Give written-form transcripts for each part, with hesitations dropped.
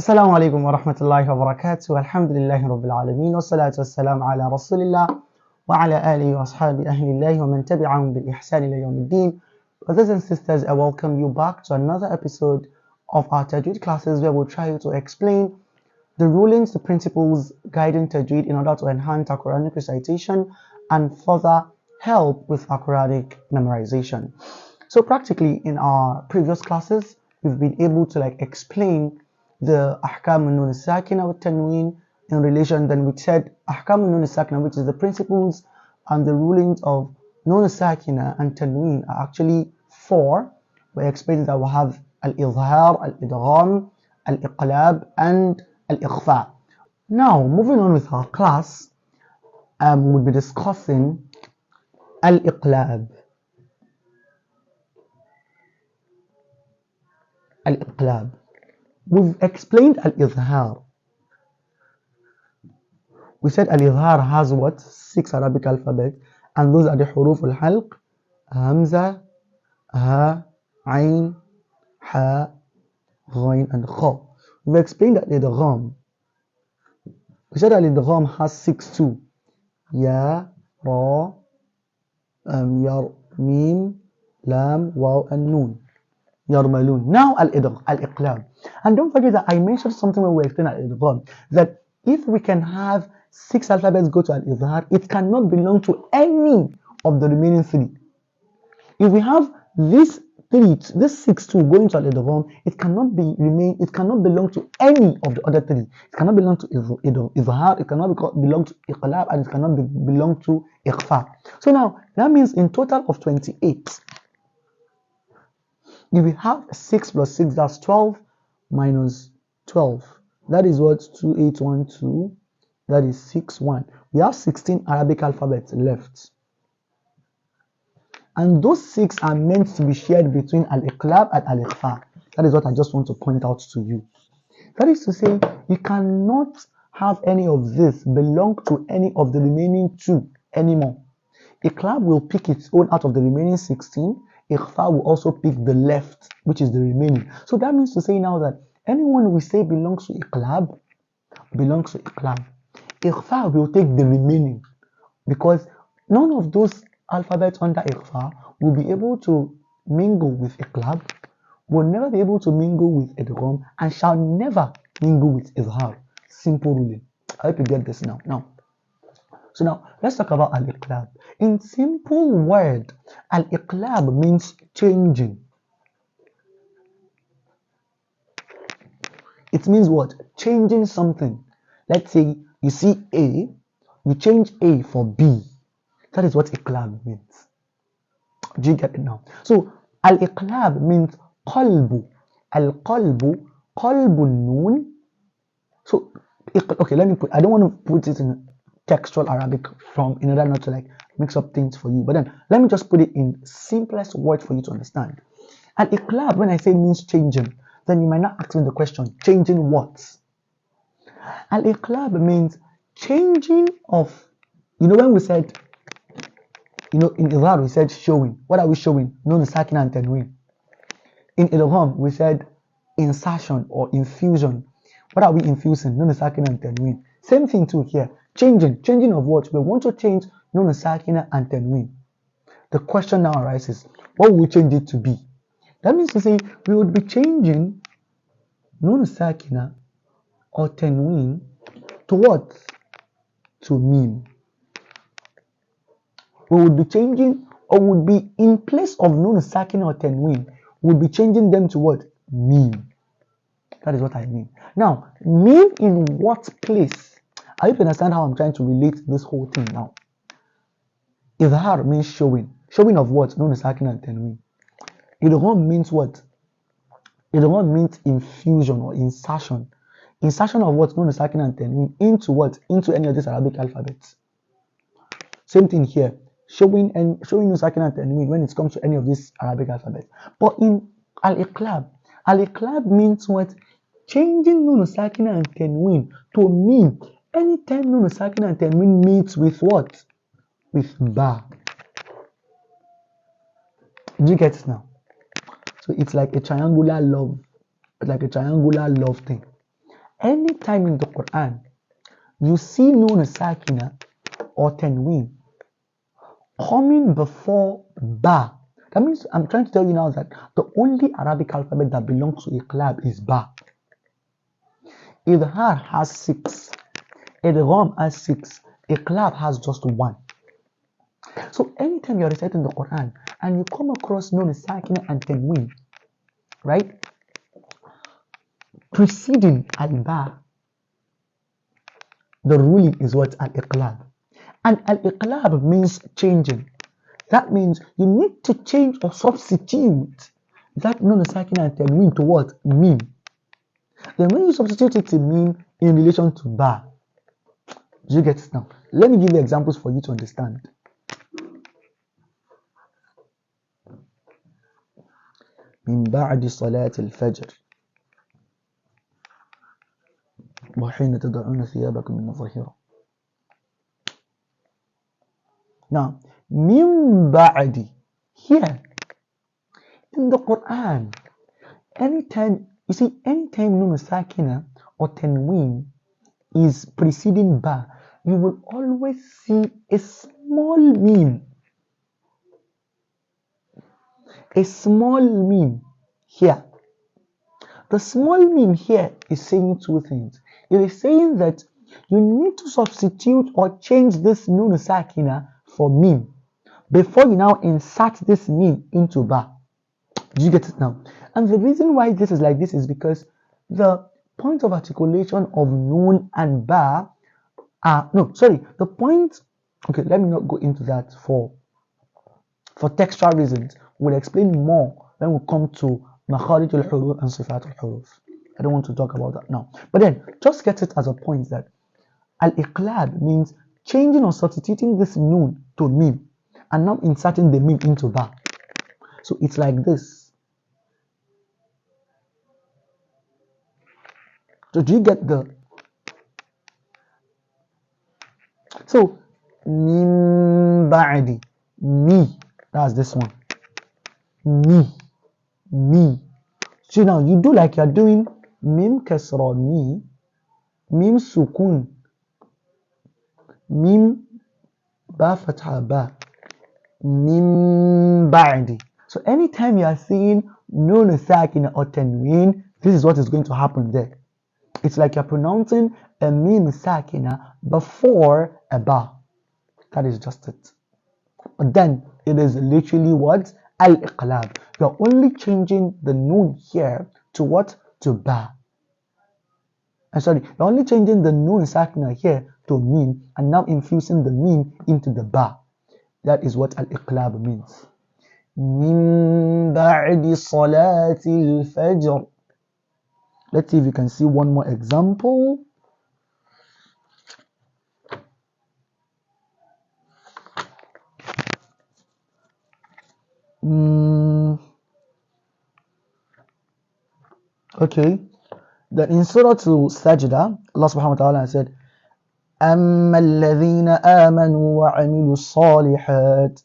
Assalamu alaikum wa rahmatullahi wa barakatuh. Alhamdulillahi rabbil alameen. Wassalatu wassalamu ala rasulillah wa ala alihi wa ashabi ahlillahi wa man tabi'ahum bil ihsan ila yawmiddin. Brothers and sisters, I welcome you back to another episode of our Tajweed classes where we'll try to explain the rulings, the principles guiding Tajweed in order to enhance our Quranic recitation and further help with our Quranic memorization. So practically in our previous classes, we've been able to explain the Ahkam Nuun Sakinah with Tanween in relation. Then we said Ahkam Nuun Sakinah, which is the principles and the rulings of Nuun Sakinah and Tanween, are actually four. We explained that we have Al-Izhar, Al-Idgham, Al-Iqlaab and Al-Ikhfa. Now moving on with our class, we'll be discussing Al-Iqlaab. Al-Iqlaab. We've explained Al-Izhar. We said Al-Izhar has what? 6 Arabic alphabets, and those are the Huruf al-Halq, Hamza, Ha, Ain, Ha, Ghain, and Kha. We've explained Al-Idgham. We said Al-Idgham has 6 too. Ya, Ra, Yar, Mim, Lam, Waw, and Noon. Yarmalun. Now Al-Iqlaab. And don't forget that I mentioned something when we explained Al-Idgham, that if we can have 6 alphabets go to Al-Izhar, it cannot belong to any of the remaining 3. If we have this 6 too going to Al-Idgham, it cannot belong to any of the other 3. It cannot belong to Izhar, it cannot belong to Iqlaab, and it cannot belong to Ikhfa. So now that means in total of 28. If we have 6 plus 6, that's 12 minus 12. That is what? 2812. That is 61. We have 16 Arabic alphabets left. And those 6 are meant to be shared between Al-Iqlaab and Al-Ikhfa. That is what I just want to point out to you. That is to say, you cannot have any of this belong to any of the remaining 2 anymore. Iqlaab will pick its own out of the remaining 16. Ikhfa will also pick the left, which is the remaining. So that means to say now that anyone we say belongs to Iqlaab, belongs to Iqlaab. Ikhfa will take the remaining, because none of those alphabets under Ikhfa will be able to mingle with Iqlaab, will never be able to mingle with Idgham, and shall never mingle with Izhar. Simple ruling. I hope you get this now. So now, let's talk about Al-Iqlaab. In simple word, Al-Iqlaab means changing. It means what? Changing something. Let's say you see A, you change A for B. That is what Iqlaab means. Do you get it now? So, Al-Iqlaab means qalbu. Al-qalbu, qalbu noon. So, okay, I don't want to put it in textual Arabic in order not to mix up things for you, but then let me just put it in simplest words for you to understand. Al-Iqlaab, when I say means changing, then you might not ask me the question, changing what? Al-Iqlaab means changing of, when we said, in Izhar we said showing. What are we showing? Nuun Sakinah and Tanween. In Idgham we said insertion or infusion. What are we infusing? Nuun Sakinah and Tanween. Same thing too here. Changing of what? We want to change Nuun Sakinah and Tanween. The question now arises, what will we change it to be? That means to say we would be changing Nuun Sakinah or Tanween to what? To Mim. We would be changing, or would be in place of Nuun Sakinah or Tanween, we would be changing them to what? Mim. That is what I mean. Now, Mim in what place? I hope you understand how I'm trying to relate this whole thing now. Izhar means showing. Showing of what? Nuun Sakinah and Tanween. Idgham means what? Idgham means infusion or insertion. Insertion of what? Nuun Sakinah and Tanween into what? Into any of these Arabic alphabets. Same thing here. Showing Nuun Sakinah and Tanween when it comes to any of these Arabic alphabets. But in Al-Iqlaab means what? Changing Nuun Sakinah and Tanween to Mim. Anytime Nuun Sakinah and Tanween meets with what? With Ba. Do you get it now? So it's like a triangular love. It's like a triangular love thing. anytime in the Quran you see Nuun Sakinah or Tanween coming before Ba, that means I'm trying to tell you now that the only Arabic alphabet that belongs to Iqlaab is Ba. Idhar has 6, Idgham has 6, Iqlaab has just 1. So anytime you're reciting the Quran and you come across Nuun Sakinah and Tanween, right, preceding Al-Ba, the ruling is what? Al-Iqlaab. And Al-Iqlaab means changing. That means you need to change or substitute that Nuun Sakinah and Tanween to what? Mim. Then when you substitute it to Mim in relation to Ba, do you get it now? Let me give you examples for you to understand. من بعد صلاة الفجر وحين تضعون ثيابكم من الظهيرة. Now, من بعد, here in the Quran, anytime Nuun Sakinah or Tanween is preceding Ba, you will always see a small mim. A small mim here. The small mim here is saying two things. It is saying that you need to substitute or change this Nuun Sakinah for mim before you now insert this mim into Ba. Do you get it now? And the reason why this is like this is because the point of articulation of Noon and Ba the point, okay, let me not go into that for textual reasons. We'll explain more when we come to Makharij al-Huruf and Sifat al-Huruf. I don't want to talk about that now. But then, just get it as a point that Al-Iqlaab means changing or substituting this Noon to Mim and now inserting the Mim into Ba. So it's like this. So do you get the... So, Min Ba'di, me, that's this one. Me. So now you do like you're doing Mim Kasra, me, Mim Sukun, Mim Ba Fatha Ba, Mim Ba'di. So anytime you are seeing Noon Sakinah or Tanween, this is what is going to happen there. It's like you're pronouncing a Mim Sakinah before a Ba. That is just it. But then it is literally what? Al-Iqlaab. You're only changing the Noon here to what? To Ba. You're only changing the Noon Sakinah here to Mim and now infusing the Mim into the Ba. That is what Al-Iqlaab means. Min ba'di salatil fajr. Let's see if you can see one more example. Okay, that in Surah Sajda, Allah subhanahu wa ta'ala said, أَمَّا الَّذِينَ آمَنُوا وَعَمِلُوا الصَّالِحَاتِ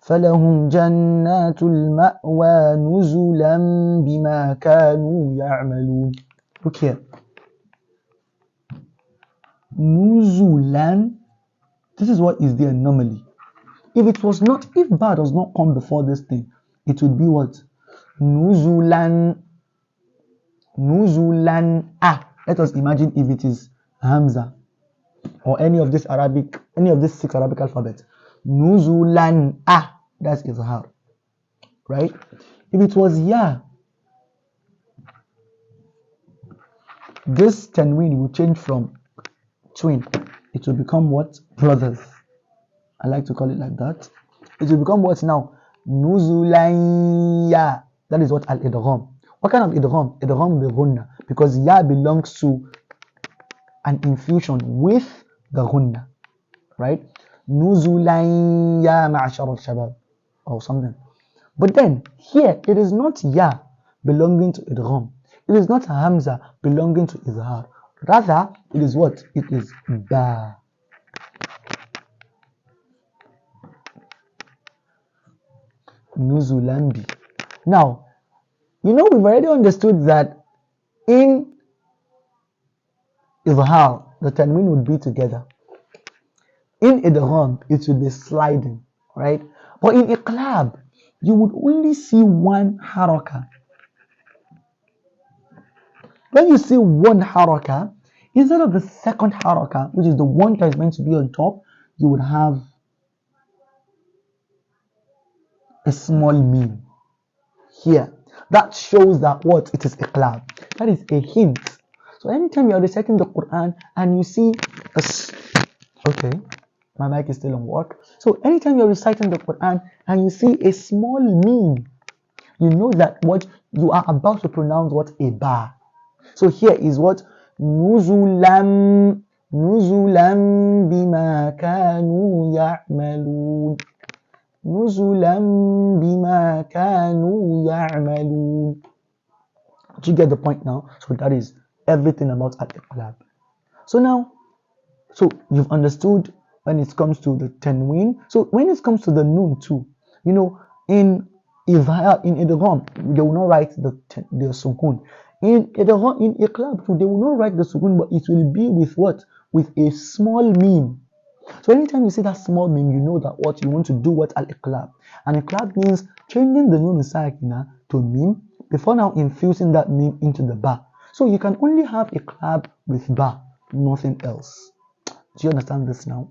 فَلَهُمْ جَنَّاتُ الْمَأْوَى نُزُلًا بِمَا كَانُوا يَعْمَلُونَ. Look here. Nuzulan. This is what is there normally. If Ba does not come before this thing, it would be what? Nuzulan. Let us imagine if it is Hamza or any of this 6 Arabic alphabets. Nuzulan that's Izhar. Right? If it was Ya, this Tanween will change from twin. It will become what? Brothers. I like to call it like that. It will become what now? Nuzulan Ya. That is what Al-Idgham. What kind of Idgham? Idgham the Ghunna. Because Ya belongs to an infusion with the Ghunna. Right? Nuzulan Ya ma'ashar al-shabab. Or something. But then, here, it is not Ya belonging to Idgham. It is not Hamza belonging to Izhar. Rather, it is what? It is Ba. Nuzulambi. Now, we've already understood that in Izhar, the Tanween would be together. In Idgham, it would be sliding, right? But in Iqlaab, you would only see one haraka. When you see one haraka, instead of the second haraka, which is the one that is meant to be on top, you would have a small meme here. That shows that what? It is Iqlaab. That is a hint. So anytime you are reciting the Quran and you see okay, my mic is still on work. So anytime you're reciting the Quran and you see a small meme, you know that what you are about to pronounce what? A ba. So here is what? Nuzulam, nuzulam bima kanu ya'malun. Nuzulam bima kanu ya'malun. Do you get the point now? So that is everything about Al-Iqlaab. So now, so you've understood when it comes to the Tanween. So when it comes to the Noon too, you know, in Idgham, they will not write the Sukun. In Idgham, in Iqlab too, they will not write the Sukun, but it will be with what? With a small meme. So anytime you see that small meme, you know that what you want to do what Al-Iqlab. And Iqlab means changing the Noon Sakinah to meme before now infusing that meme into the ba. So you can only have Iqlab with ba, nothing else. Do you understand this now?